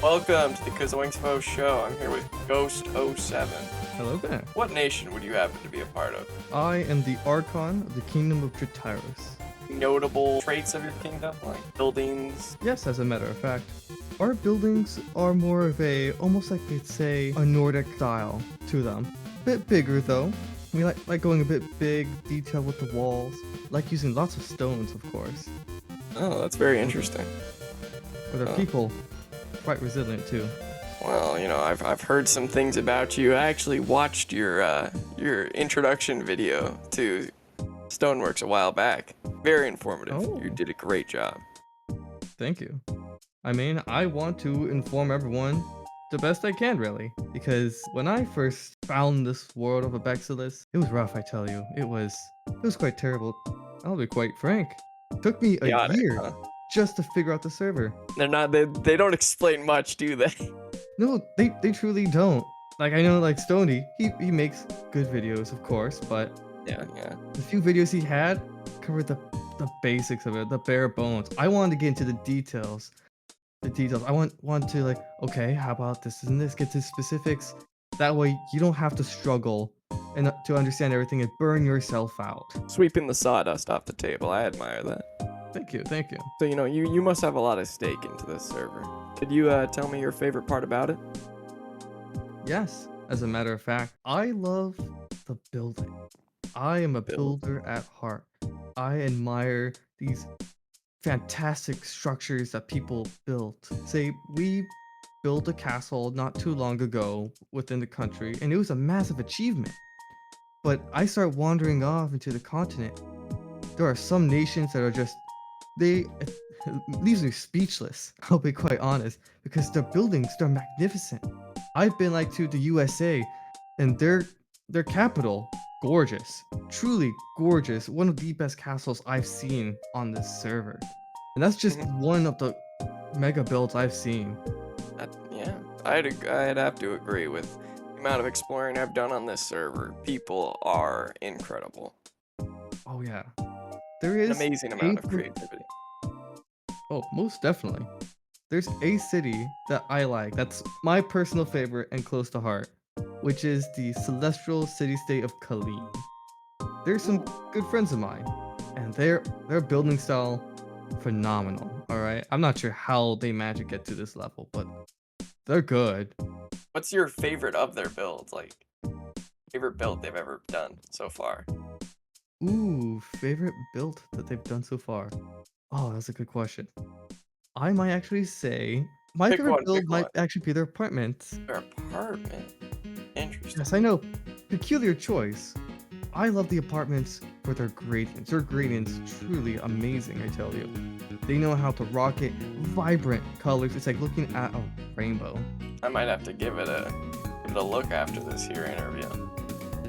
Welcome to the Khazoinksvo show. I'm here with Ghost07. Hello there. What nation would you happen to be a part of? I am the Archon of the Kingdom of Trityros. Notable traits of your kingdom, like buildings? Yes, as a matter of fact. Our buildings are more of almost like they'd say, a Nordic style to them. Bit bigger though. We like going a bit big, detail with the walls. Like using lots of stones, of course. Oh, that's very interesting. But our people, quite resilient too. Well, you know, I've heard some things about you. I actually watched your introduction video to Stoneworks a while back. Very informative. Oh. You did a great job. Thank you. I mean, I want to inform everyone the best I can, really. Because when I first found this world of Abexilis, it was rough, I tell you. It was quite terrible. I'll be quite frank. It took me a Chaotic, year huh? just to figure out the server. They don't explain much, do they? No, they truly don't. Like, I know, like, Stony, he makes good videos, of course, but Yeah. the few videos he had covered the basics of it, the bare bones. I wanted to get into the details. I want to, like, okay, how about this and this, get to specifics. That way you don't have to struggle and to understand everything and burn yourself out. Sweeping the sawdust off the table. I admire that. Thank you. So, you know, you must have a lot of stake into this server. Could you tell me your favorite part about it? Yes, as a matter of fact, I love the building. I am a builder at heart. I admire these fantastic structures that people built. Say, we built a castle not too long ago within the country, and it was a massive achievement. But I start wandering off into the continent. There are some nations that are just, it leaves me speechless, I'll be quite honest, because their buildings, they're magnificent. I've been like to the USA, and their capital, gorgeous, truly gorgeous, one of the best castles I've seen on this server. And that's just one of the mega builds I've seen. Yeah, I'd have to agree with the amount of exploring I've done on this server. People are incredible. Oh yeah, there An is amazing amount of creativity. Oh, most definitely. There's a city that I like, that's my personal favorite and close to heart, which is the celestial city-state of Khaleen. There's some good friends of mine, and their building style, phenomenal, alright? I'm not sure how they managed to get to this level, but they're good. What's your favorite of their builds? Like, favorite build they've ever done so far? Ooh, favorite build that they've done so far? Oh, that's a good question. I might actually say my favorite build might actually be their apartment. Their apartment? Interesting. Yes, I know. Peculiar choice. I love the apartments for their gradients. Their gradients truly amazing, I tell you. They know how to rock it. Vibrant colors. It's like looking at a rainbow. I might have to give it a look after this here interview.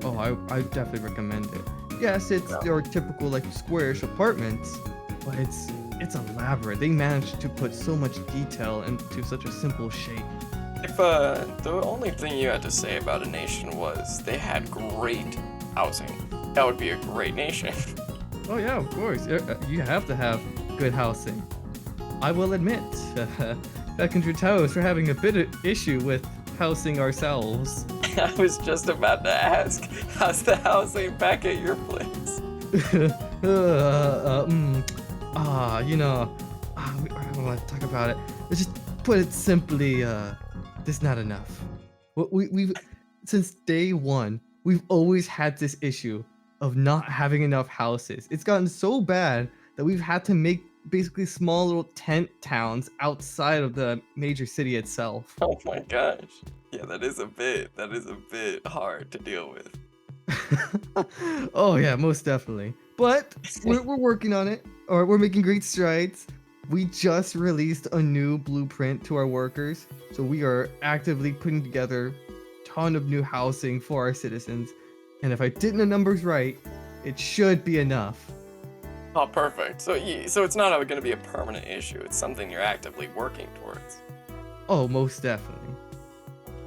Oh, I definitely recommend it. Yes, it's your typical like squarish apartments, but it's elaborate. They managed to put so much detail into such a simple shape. If the only thing you had to say about a nation was they had great housing, that would be a great nation. Oh yeah, of course. You have to have good housing. I will admit, back in Trityros, we're having a bit of issue with housing ourselves. I was just about to ask, how's the housing back at your place? I don't want to talk about it. Let's just put it simply, there's not enough. We've since day one, we've always had this issue of not having enough houses. It's gotten so bad that we've had to make basically small little tent towns outside of the major city itself. Oh my gosh. Yeah, that is a bit hard to deal with. Oh yeah, most definitely. But we're working on it, or we're making great strides. We just released a new blueprint to our workers, so we are actively putting together a ton of new housing for our citizens. And if I did the numbers right, it should be enough. Oh, perfect. So it's not going to be a permanent issue. It's something you're actively working towards. Oh, most definitely.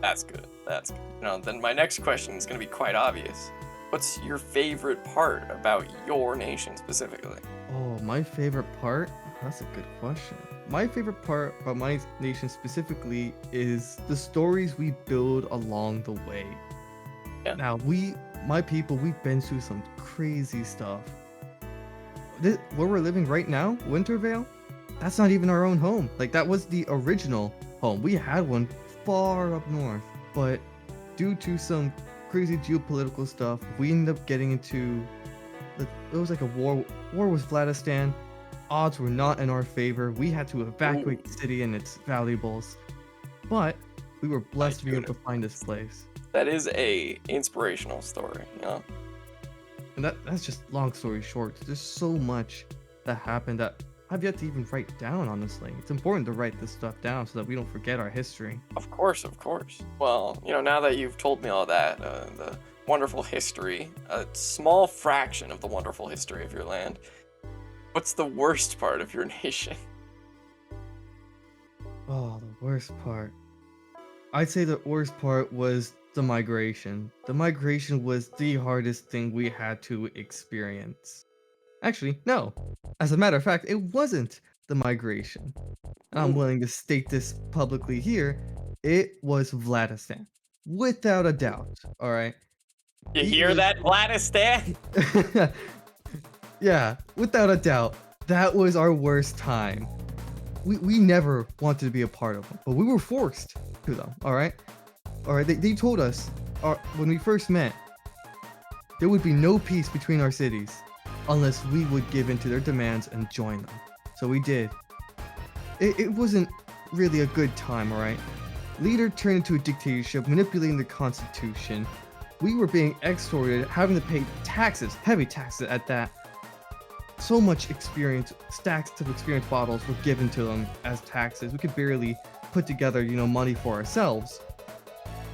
That's good. Now, then my next question is going to be quite obvious. What's your favorite part about your nation specifically? Oh, my favorite part? That's a good question. my favorite part about my nation specifically is the stories we build along the way. Yeah. Now, my people, we've been through some crazy stuff. Where we're living right now, Wintervale, that's not even our own home. Like, that was the original home. We had one far up north, but due to some crazy geopolitical stuff, we ended up getting into it was like a war with Vladistan. Odds were not in our favor. We had to evacuate the city and its valuables, but we were blessed to be able to find this place. That is a inspirational story, you know? And that's just long story short. There's so much that happened that I've yet to even write down, honestly. It's important to write this stuff down so that we don't forget our history. Of course, of course. Well, you know, now that you've told me all that, the wonderful history, a small fraction of the wonderful history of your land, what's the worst part of your nation? Oh, the worst part. I'd say the worst part was the migration. The migration was the hardest thing we had to experience. Actually, no. As a matter of fact, it wasn't the migration. I'm willing to state this publicly here. It was Vladistan. Without a doubt. All right. You hear that, Vladistan? Yeah, without a doubt. That was our worst time. We never wanted to be a part of them, but we were forced to them. All right. They told us when we first met, there would be no peace between our cities unless we would give in to their demands and join them. So we did. It wasn't really a good time, all right? Leader turned into a dictatorship, manipulating the constitution. We were being extorted, having to pay taxes, heavy taxes at that. So much experience, stacks of experience bottles were given to them as taxes. We could barely put together, money for ourselves.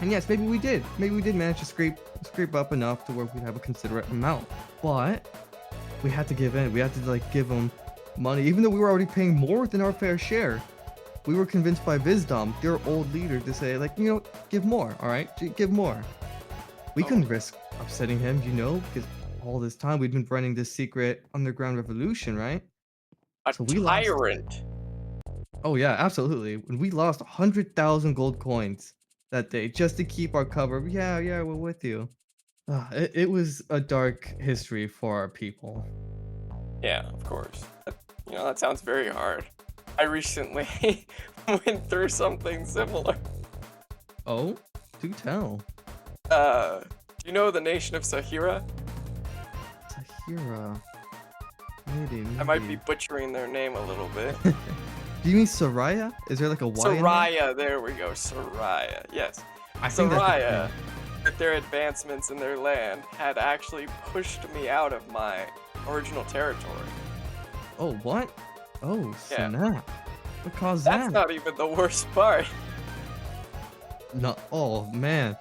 And yes, maybe we did. Maybe we did manage to scrape up enough to where we'd have a considerate amount. But we had to give in. We had to give them money, even though we were already paying more than our fair share. We were convinced by Vizdom, their old leader, to say give more. All right, give more. We couldn't risk upsetting him, because all this time we'd been running this secret underground revolution, right? We tyrant. Oh yeah, absolutely. When we lost 100,000 gold coins that day just to keep our cover. Yeah, we're with you. It was a dark history for our people. Yeah, of course. That sounds very hard. I recently went through something similar. Oh, do tell. Do you know the nation of Sahira? Sahira. Maybe. I might be butchering their name a little bit. Do you mean Soraya? Is there like a Y? Soraya, there we go. Soraya, yes. Soraya, with their advancements in their land, had actually pushed me out of my original territory. Oh, what? Oh, snap. Yeah. What caused that? That's not even the worst part. No, oh, man.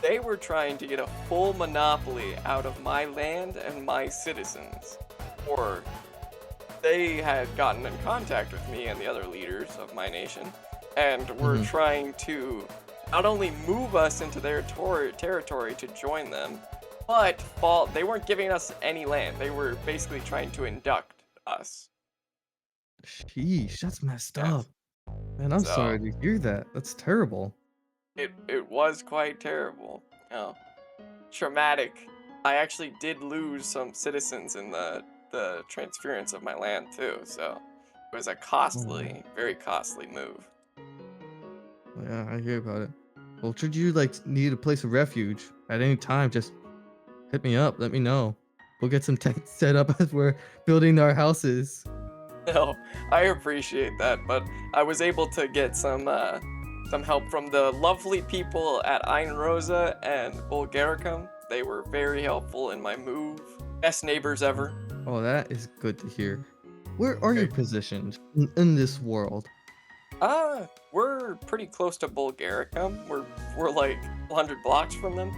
They were trying to get a full monopoly out of my land and my citizens. Or they had gotten in contact with me and the other leaders of my nation, and were trying to not only move us into their territory to join them, but they weren't giving us any land. They were basically trying to induct us. Sheesh, that's messed up. Man, I'm sorry to hear that. That's terrible. It was quite terrible. Traumatic. I actually did lose some citizens in the transference of my land too, so it was a costly, very costly move. Yeah, I hear about it. Well, should you need a place of refuge at any time, just hit me up, let me know. We'll get some tents set up as we're building our houses. No, I appreciate that, but I was able to get some help from the lovely people at Ein Rosa and Bulgaricum. They were very helpful in my move. Best neighbors ever. Oh, that is good to hear. Where are you positioned in this world? We're pretty close to Bulgaricum. We're like 100 blocks from them.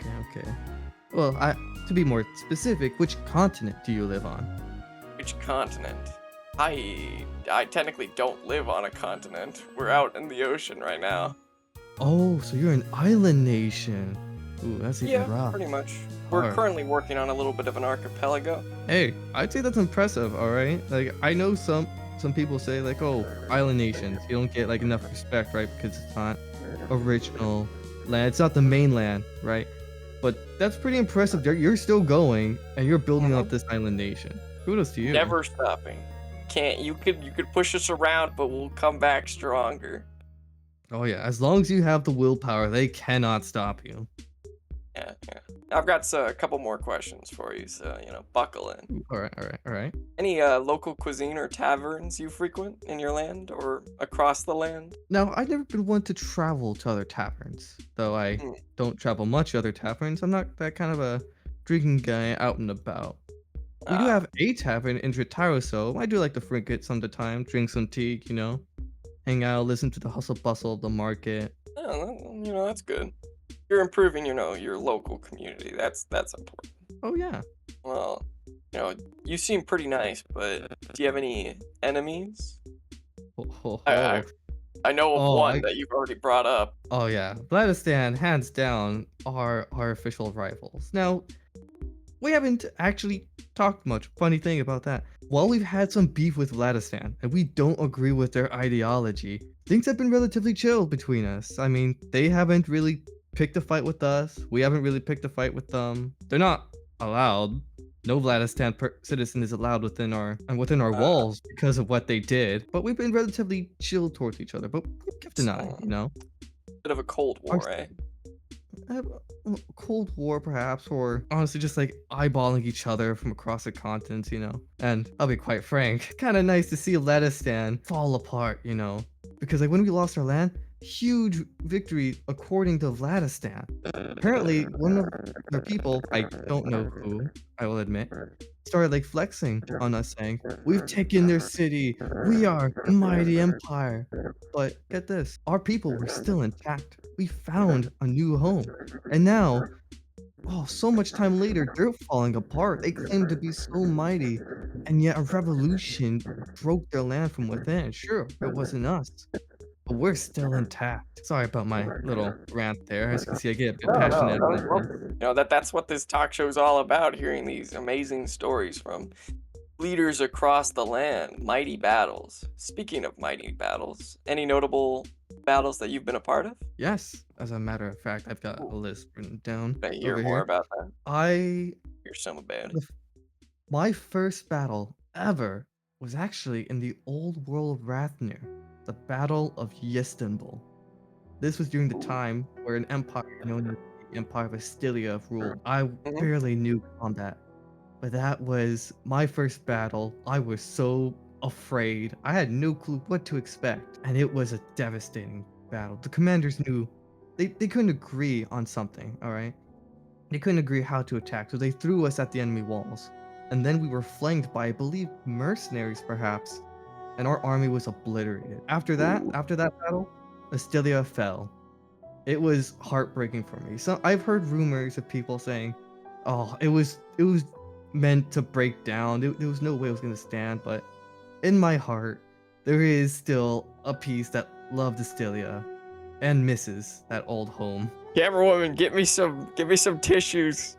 Okay. Well, to be more specific, which continent do you live on? Which continent? I technically don't live on a continent. We're out in the ocean right now. Oh, so you're an island nation. Ooh, that's even rough. Yeah, pretty much. We're currently working on a little bit of an archipelago. Hey, I'd say that's impressive, all right? I know some some people say like, oh, island nations, you don't get like enough respect, right? Because it's not original land. It's not the mainland, right? But that's pretty impressive. You're still going and you're building up Mhm. this island nation. Kudos to you. Never stopping. Can't you could push us around, but we'll come back stronger. Oh yeah, as long as you have the willpower, they cannot stop you. Yeah, yeah. I've got a couple more questions for you, so buckle in. Ooh, all right, all right, all right. Any local cuisine or taverns you frequent in your land or across the land? Now, I've never been one to travel to other taverns, though I Hmm. don't travel much to other taverns. I'm not that kind of a drinking guy out and about. We do Ah, have a tavern in Jotaro, so I do like to frequent some of the time, drink some tea, hang out, listen to the hustle bustle of the market. oh, that's good. You're improving, your local community. That's important. Oh yeah. Well, you seem pretty nice, but do you have any enemies? Ho, ho, I I, ho. I know of Oh, one that you've already brought up. oh yeah. Vladistan, hands down, are our official rivals. Now, we haven't actually talked much. Funny thing about that. While we've had some beef with Vladistan and we don't agree with their ideology, things have been relatively chill between us. I mean, they haven't really picked a fight with us. We haven't really picked a fight with them. They're not allowed. No Vladistan citizen is allowed within our Uh, walls because of what they did. But we've been relatively chill towards each other. But we can't deny, so, bit of a cold our war, eh? uh, Cold War, perhaps, or honestly, just like eyeballing each other from across the continents. And I'll be quite frank, kind of nice to see Letistan fall apart. Because like when we lost our land, huge victory according to Vladistan. Apparently, one of their people, I don't know who, I will admit, started like flexing on us, saying, "We've taken their city. We are mighty empire." But get this, our people were still intact. We found a new home. And now, oh, so much time later, they're falling apart. They claim to be so mighty, and yet a revolution broke their land from within. Sure, it wasn't us, but we're still intact. Sorry about my little rant there. As you can see, I get a bit No, no, passionate that was about this. lovely. That's what this talk show's all about, hearing these amazing stories from leaders across the land, mighty battles. Speaking of mighty battles, any notable battles that you've been a part of? Yes, as a matter of fact, I've got a Ooh, list written down I hear over more here. about that. I Hear some about it. the My first battle ever was actually in the old world of Rathnir, the Battle of Istanbul. This was during the Ooh. time where an empire known as the Empire of Astilia ruled. I Mhm. barely knew combat, but that was my first battle. I was so afraid. I had no clue what to expect, and it was a devastating battle. The commanders knew they couldn't agree on something, all right? They couldn't agree how to attack, so they threw us at the enemy walls. And then we were flanked by, I believe, mercenaries perhaps, and our army was obliterated. After that battle, Astilia fell. It was heartbreaking for me. So I've heard rumors of people saying, "Oh, it was meant to break down. There was no way it was gonna stand." But in my heart, there is still a piece that loved Astilia and misses that old home. Camera woman, give me some tissues.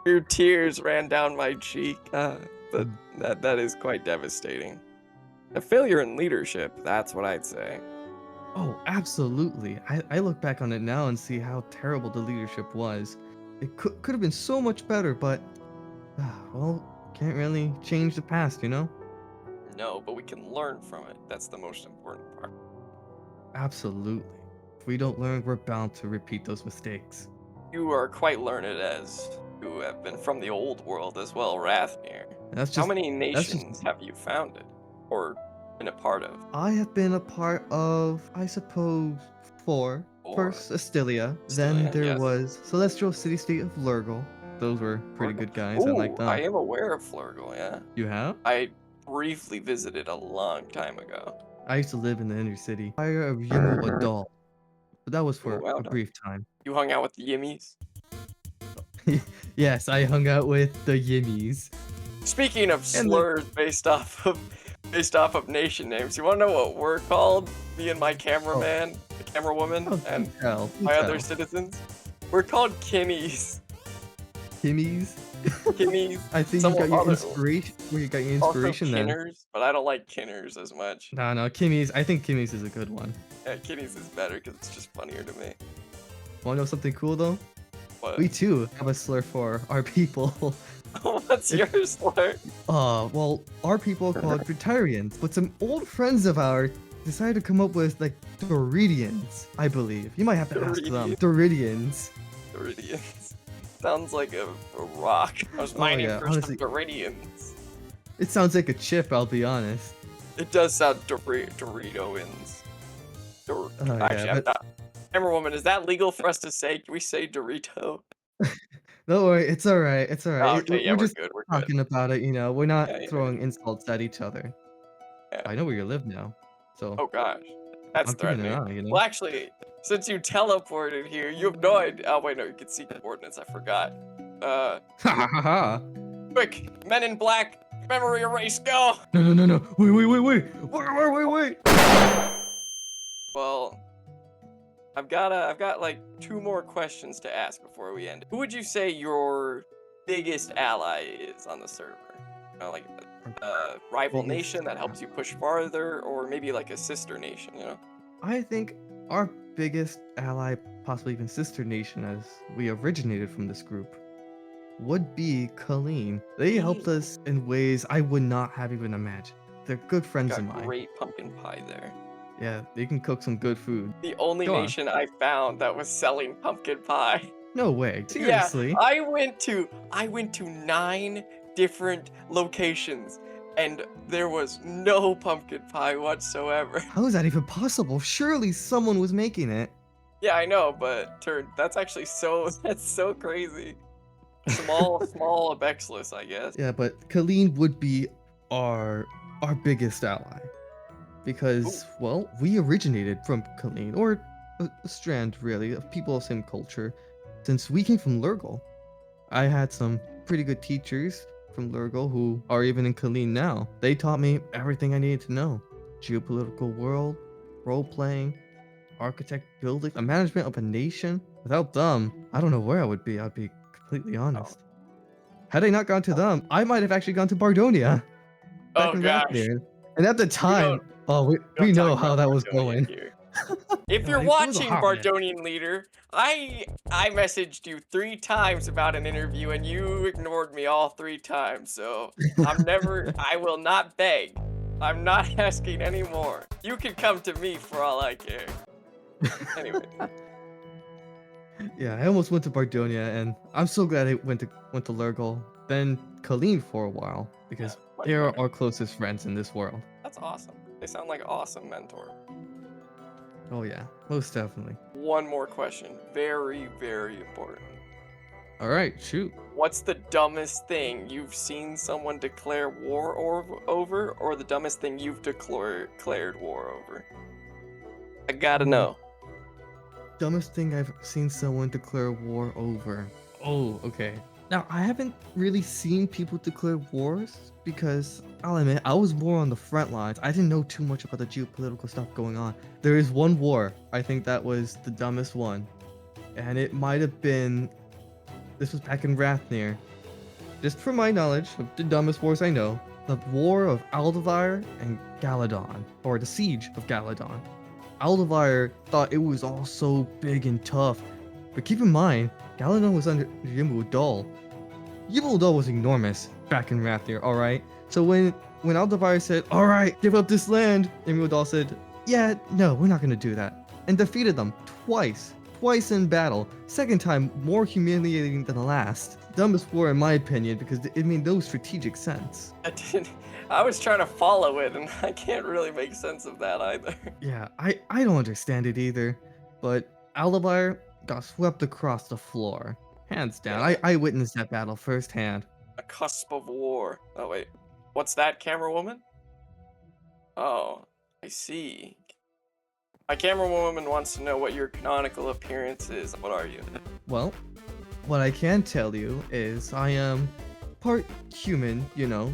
Your tears ran down my cheek. But that is quite devastating. A failure in leadership, that's what I'd say. Oh, absolutely. I look back on it now and see how terrible the leadership was. It could have been so much better, but well, can't really change the past. No, but we can learn from it. That's the most important part. Absolutely. If we don't learn, we're bound to repeat those mistakes. You are quite learned as you have been from the old world as well, Rathnir. That's How just many that's just nations have you founded or been a part of? I have been a part of, I suppose, four. Or First, Astilia. still, Then yeah, there yes. was Celestial City-State of Lurgle. Those were pretty Flurgle. good guys. I like Ooh, I them. am aware of Flurgle, yeah. You have? I briefly visited a long time ago. I used to live in the inner city. Fire of Yimu Adult. But that was You for a out brief time. You hung out with the Yimmies? Yes, I hung out with the Yimmies. Speaking of And the slurs based off of nation names, you wanna know what we're called? Me and my oh, cameraman, the camera woman, oh, do and tell, do my other tell. citizens? We're called kinnies. Kimmies? Kimmies, I think you some got your other inspiration. Where you got your also inspiration then? Kinners, but I don't like Kinners as much. No, no, Kimmy's. I think Kimmy's is a good one. Yeah, Kinney's is better because it's just funnier to me. Want to know something cool though? But We too have a slur for our people. what's It- your slur? well, our people are called Vegetarians, but some old friends of ours decided to come up with like Doridians, I believe. You might have to ask them. Doridians. Doridians. Sounds like a rock. I was mining yeah, for honestly- some Doridians. It sounds like a chip, I'll be honest. It does sound Doritoins. yeah, Actually, I'm but- not. Hammer Woman, is that legal for us to say? Can we say Dorito? Don't worry, it's alright. It's alright. Oh, okay, yeah, We're we're just good. We're good. talking about it, you know. We're not Yeah, yeah. throwing insults at each other. Yeah. I know where you live now, so Oh gosh, that's I'm keeping threatening. an eye, you know. Well, actually, since you teleported here, you have no idea. Oh wait, no, you can see coordinates. I forgot. Ha ha ha ha. Quick, Men in Black, memory erase, go. No, no, no, no. Wait. Well, I've got like 2 more questions to ask before we end. Who would you say your biggest ally is on the server? You know, like a rival Biggest nation that helps you push farther, or maybe like a sister nation, you know? I think our biggest ally, possibly even sister nation, as we originated from this group, would be Colleen. They helped us in ways I would not have even imagined. They're good friends of Got mine. great pumpkin pie there. Yeah, they can cook some good food. The only Go on. nation I found that was selling pumpkin pie. No way. Seriously? Yeah, I went to 9 different locations and there was no pumpkin pie whatsoever. How is that even possible? Surely someone was making it. Yeah, I know, but that's actually that's so crazy. Small Bexless, I guess. Yeah, but Colleen would be our biggest ally. Because, well, we originated from Colleen, or a strand, really, of people of same culture, since we came from Lurgle. I had some pretty good teachers from Lurgle who are even in Colleen now. They taught me everything I needed to know. Geopolitical world, role-playing, architect building, the management of a nation. Without them, I don't know where I would be, I'll be completely honest. Had I not gone to them, I might have actually gone to Bardonia. Oh in gosh. Rathmere. And at the time, we Don't know talk how about that was Bardonian going. here. If No, you're it was a watching hot minute. Bardonian Leader, I messaged you 3 times about an interview and you ignored me all 3 times. So I will not beg. I'm not asking anymore. You can come to me for all I care. Anyway, Yeah, I almost went to Bardonia, and I'm so glad I went to Lurgle, then Colleen for a while, because much they're better. our closest friends in this world. That's awesome. They sound like an awesome mentor. Oh yeah, most definitely. One more question. Very, very important. All right, shoot. What's the dumbest thing you've seen someone declare war over, or the dumbest thing you've declared war over? I gotta know. Dumbest thing I've seen someone declare war over. Oh, okay. Now, I haven't really seen people declare wars because I'll admit, I was more on the front lines. I didn't know too much about the geopolitical stuff going on. There is one war, I think that was the dumbest one. And it might have been, this was back in Rathmere. Just from my knowledge of the dumbest wars I know, the War of Aldevar and Galadon, or the Siege of Galadon. Aldevar thought it was all so big and tough, but keep in mind, Galadon was under Ymul Dal. Ymul Dal was enormous back in Rathmere, alright? So when Aldevar said, alright, give up this land, Ymul Dal said, yeah, no, we're not gonna do that, and defeated them twice in battle. Second time, more humiliating than the last. Dumbest war in my opinion, because it made no strategic sense. I was trying to follow it, and I can't really make sense of that either. Yeah, I don't understand it either, but Aldevar got swept across the floor. Hands down. Yeah. I witnessed that battle firsthand. A cusp of war. Oh wait, what's that, camera woman? Oh, I see. My camera woman wants to know what your canonical appearance is. What are you? Well, what I can tell you is I am part human, you know,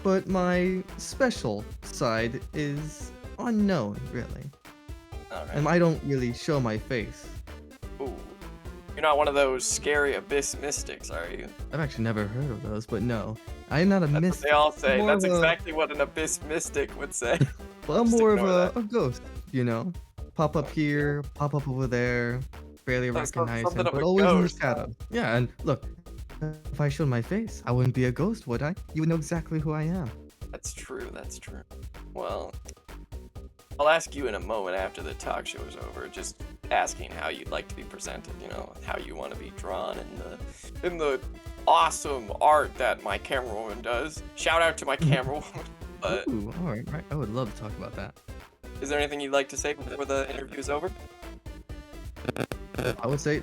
but my special side is unknown, really. Alright. And I don't really show my face. Ooh. You're not one of those scary abyss mystics, are you? I've actually never heard of those, but no, I'm not a That's what mystic. they all I'm say. more That's of a, exactly what an abyss mystic would say. well, I'm Just more of ignore that. a ghost, you know? Pop up Yeah. here, pop up over there, barely recognize Something him, of but a always in the ghost, huh? shadow. Yeah, and look, if I showed my face, I wouldn't be a ghost, would I? You would know exactly who I am. That's true, that's true. Well, I'll ask you in a moment after the talk show is over, just asking how you'd like to be presented, you know, how you want to be drawn in the awesome art that my camera woman does. Shout out to my camera woman. But Ooh, all right, right. I would love to talk about that. is there anything you'd like to say before the interview is over? I would say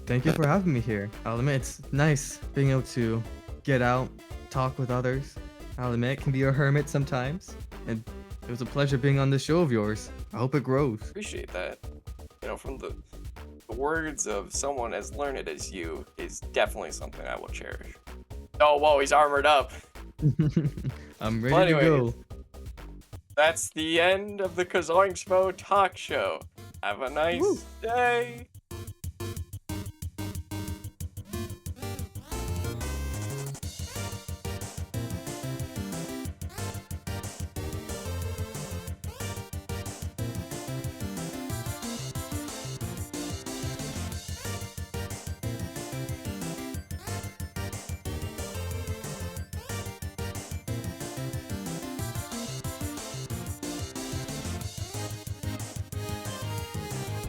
thank you for having me here. I'll admit it's nice being able to get out, talk with others. I'll admit it can be a hermit sometimes, and it was a pleasure being on this show of yours. I hope it grows. Appreciate that. You know, from the words of someone as learned as you is definitely something I will cherish. Oh, whoa, he's armored up. I'm Well, ready to anyways, go. that's the end of the Khazoinksvo talk show. Have a Woo. nice day.